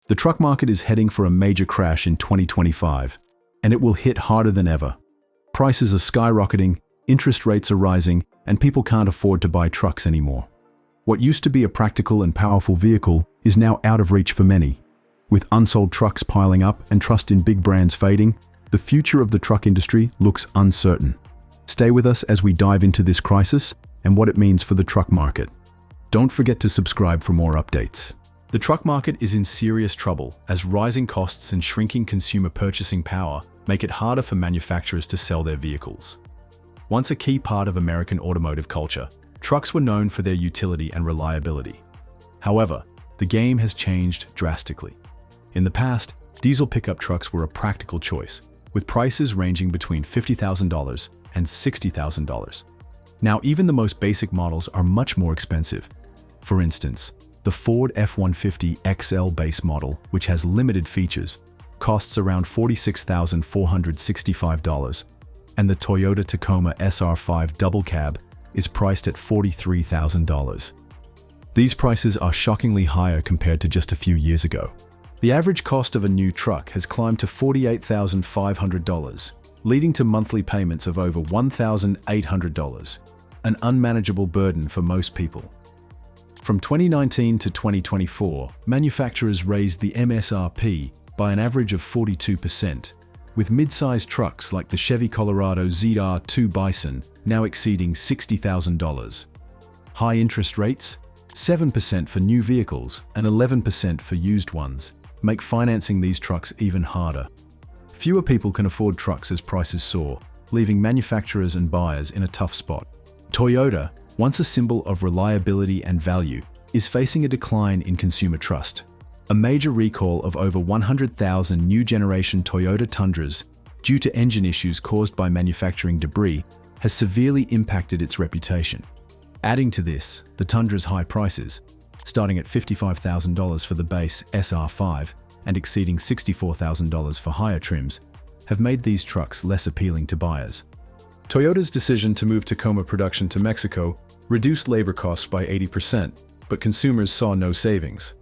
The truck market is heading for a major crash in 2025, and it will hit harder than ever. Prices are skyrocketing, interest rates are rising, and people can't afford to buy trucks anymore. What used to be a practical and powerful vehicle is now out of reach for many. With unsold trucks piling up and trust in big brands fading, the future of the truck industry looks uncertain. Stay with us as we dive into this crisis and what it means for the truck market. Don't forget to subscribe for more updates. The truck market is in serious trouble as rising costs and shrinking consumer purchasing power make it harder for manufacturers to sell their vehicles. Once a key part of American automotive culture, trucks were known for their utility and reliability. However, the game has changed drastically. In the past, diesel pickup trucks were a practical choice, with prices ranging between $50,000 and $60,000. Now, even the most basic models are much more expensive. For instance, the Ford F-150 XL base model, which has limited features, costs around $46,465, and the Toyota Tacoma SR5 double cab is priced at $43,000. These prices are shockingly higher compared to just a few years ago. The average cost of a new truck has climbed to $48,500, leading to monthly payments of over $1,800, an unmanageable burden for most people. From 2019 to 2024, manufacturers raised the MSRP by an average of 42%, with mid-sized trucks like the Chevy Colorado ZR2 Bison now exceeding $60,000. High interest rates, 7% for new vehicles and 11% for used ones, make financing these trucks even harder. Fewer people can afford trucks as prices soar, leaving manufacturers and buyers in a tough spot. Toyota, once a symbol of reliability and value, is facing a decline in consumer trust. A major recall of over 100,000 new generation Toyota Tundras due to engine issues caused by manufacturing debris has severely impacted its reputation. Adding to this, the Tundra's high prices, starting at $55,000 for the base SR5 and exceeding $64,000 for higher trims, have made these trucks less appealing to buyers. Toyota's decision to move Tacoma production to Mexico reduced labor costs by 80%, but consumers saw no savings.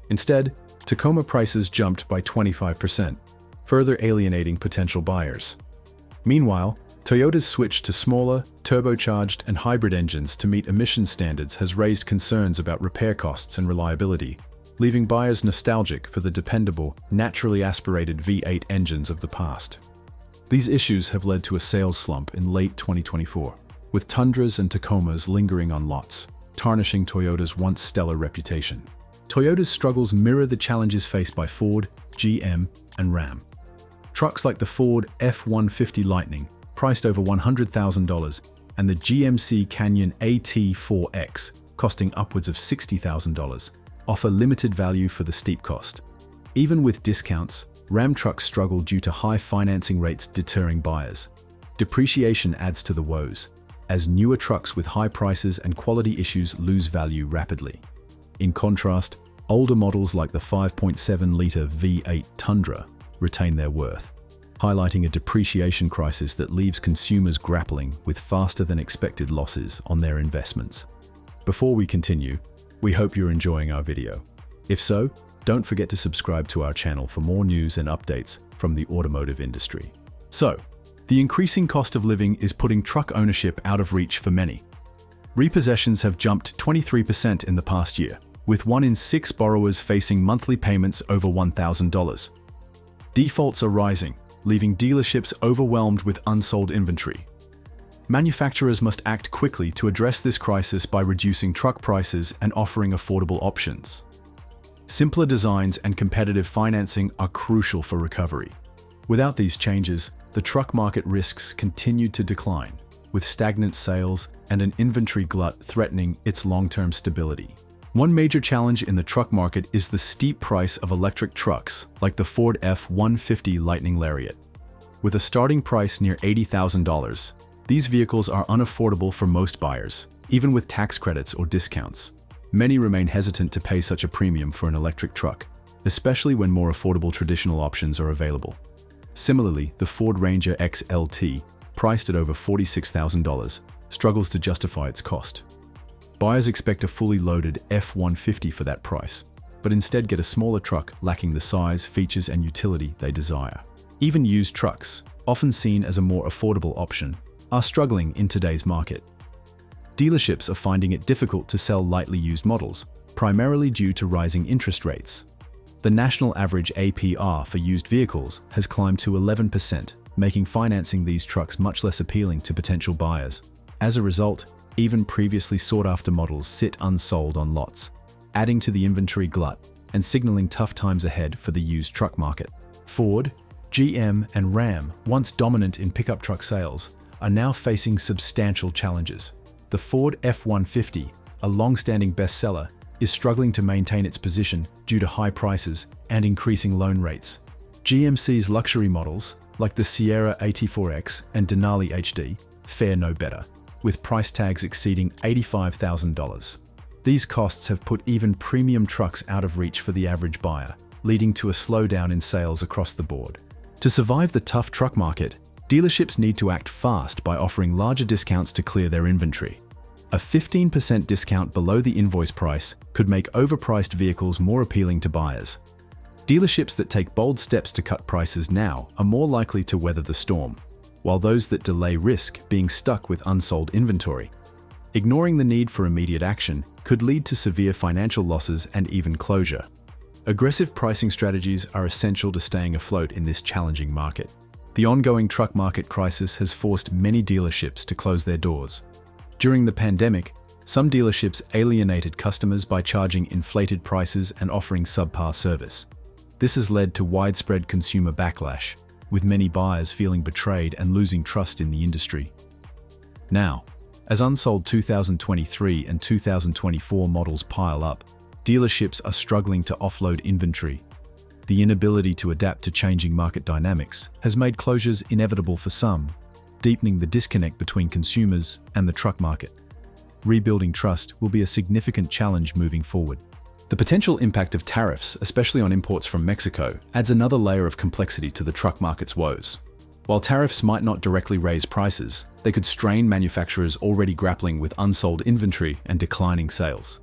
Instead, Tacoma prices jumped by 25%, further alienating potential buyers. Meanwhile, Toyota's switch to smaller, turbocharged, and hybrid engines to meet emission standards has raised concerns about repair costs and reliability, leaving buyers nostalgic for the dependable, naturally aspirated V8 engines of the past. These issues have led to a sales slump in late 2024, with Tundras and Tacomas lingering on lots, tarnishing Toyota's once stellar reputation. Toyota's struggles mirror the challenges faced by Ford, GM, and Ram. Trucks like the Ford F-150 Lightning, priced over $100,000, and the GMC Canyon AT4X, costing upwards of $60,000, offer limited value for the steep cost. Even with discounts, Ram trucks struggle due to high financing rates deterring buyers. Depreciation adds to the woes, as newer trucks with high prices and quality issues lose value rapidly. In contrast, older models like the 5.7-liter V8 Tundra retain their worth, highlighting a depreciation crisis that leaves consumers grappling with faster-than-expected losses on their investments. Before we continue, we hope you're enjoying our video. If so, don't forget to subscribe to our channel for more news and updates from the automotive industry. So, the increasing cost of living is putting truck ownership out of reach for many. Repossessions have jumped 23% in the past year, with 1 in 6 borrowers facing monthly payments over $1,000. Defaults are rising, leaving dealerships overwhelmed with unsold inventory. Manufacturers must act quickly to address this crisis by reducing truck prices and offering affordable options. Simpler designs and competitive financing are crucial for recovery. Without these changes, the truck market risks continue to decline, with stagnant sales and an inventory glut threatening its long-term stability. One major challenge in the truck market is the steep price of electric trucks, like the Ford F-150 Lightning Lariat. With a starting price near $80,000, these vehicles are unaffordable for most buyers, even with tax credits or discounts. Many remain hesitant to pay such a premium for an electric truck, especially when more affordable traditional options are available. Similarly, the Ford Ranger XLT, priced at over $46,000, struggles to justify its cost. Buyers expect a fully loaded F-150 for that price, but instead get a smaller truck lacking the size, features, and utility they desire. Even used trucks, often seen as a more affordable option, are struggling in today's market. Dealerships are finding it difficult to sell lightly used models, primarily due to rising interest rates. The national average APR for used vehicles has climbed to 11%, making financing these trucks much less appealing to potential buyers. As a result, even previously sought-after models sit unsold on lots, adding to the inventory glut and signaling tough times ahead for the used truck market. Ford, GM, and Ram, once dominant in pickup truck sales, are now facing substantial challenges. The Ford F-150, a long-standing bestseller, is struggling to maintain its position due to high prices and increasing loan rates. GMC's luxury models, like the Sierra 84X and Denali HD, fare no better, with price tags exceeding $85,000. These costs have put even premium trucks out of reach for the average buyer, leading to a slowdown in sales across the board. To survive the tough truck market, dealerships need to act fast by offering larger discounts to clear their inventory. A 15% discount below the invoice price could make overpriced vehicles more appealing to buyers. Dealerships that take bold steps to cut prices now are more likely to weather the storm, while those that delay risk being stuck with unsold inventory. Ignoring the need for immediate action could lead to severe financial losses and even closure. Aggressive pricing strategies are essential to staying afloat in this challenging market. The ongoing truck market crisis has forced many dealerships to close their doors. During the pandemic, some dealerships alienated customers by charging inflated prices and offering subpar service. This has led to widespread consumer backlash, with many buyers feeling betrayed and losing trust in the industry. Now, as unsold 2023 and 2024 models pile up, dealerships are struggling to offload inventory. The inability to adapt to changing market dynamics has made closures inevitable for some, deepening the disconnect between consumers and the truck market. Rebuilding trust will be a significant challenge moving forward. The potential impact of tariffs, especially on imports from Mexico, adds another layer of complexity to the truck market's woes. While tariffs might not directly raise prices, they could strain manufacturers already grappling with unsold inventory and declining sales.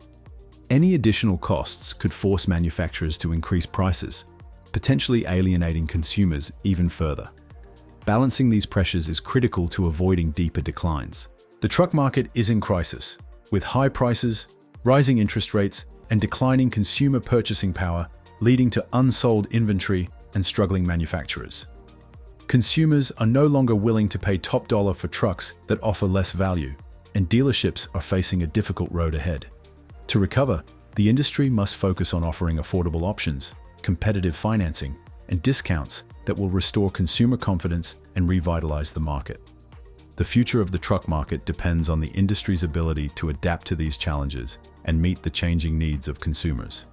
Any additional costs could force manufacturers to increase prices, potentially alienating consumers even further. Balancing these pressures is critical to avoiding deeper declines. The truck market is in crisis, with high prices, rising interest rates, and declining consumer purchasing power, leading to unsold inventory and struggling manufacturers. Consumers are no longer willing to pay top dollar for trucks that offer less value, and dealerships are facing a difficult road ahead. To recover, the industry must focus on offering affordable options, competitive financing, and discounts that will restore consumer confidence and revitalize the market. The future of the truck market depends on the industry's ability to adapt to these challenges and meet the changing needs of consumers.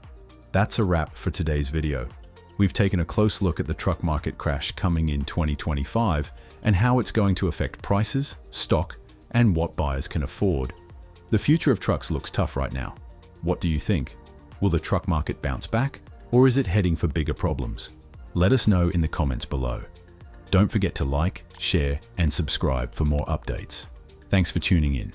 That's a wrap for today's video. We've taken a close look at the truck market crash coming in 2025 and how it's going to affect prices, stock, and what buyers can afford. The future of trucks looks tough right now. What do you think? Will the truck market bounce back, or is it heading for bigger problems? Let us know in the comments below. Don't forget to like, share, and subscribe for more updates. Thanks for tuning in.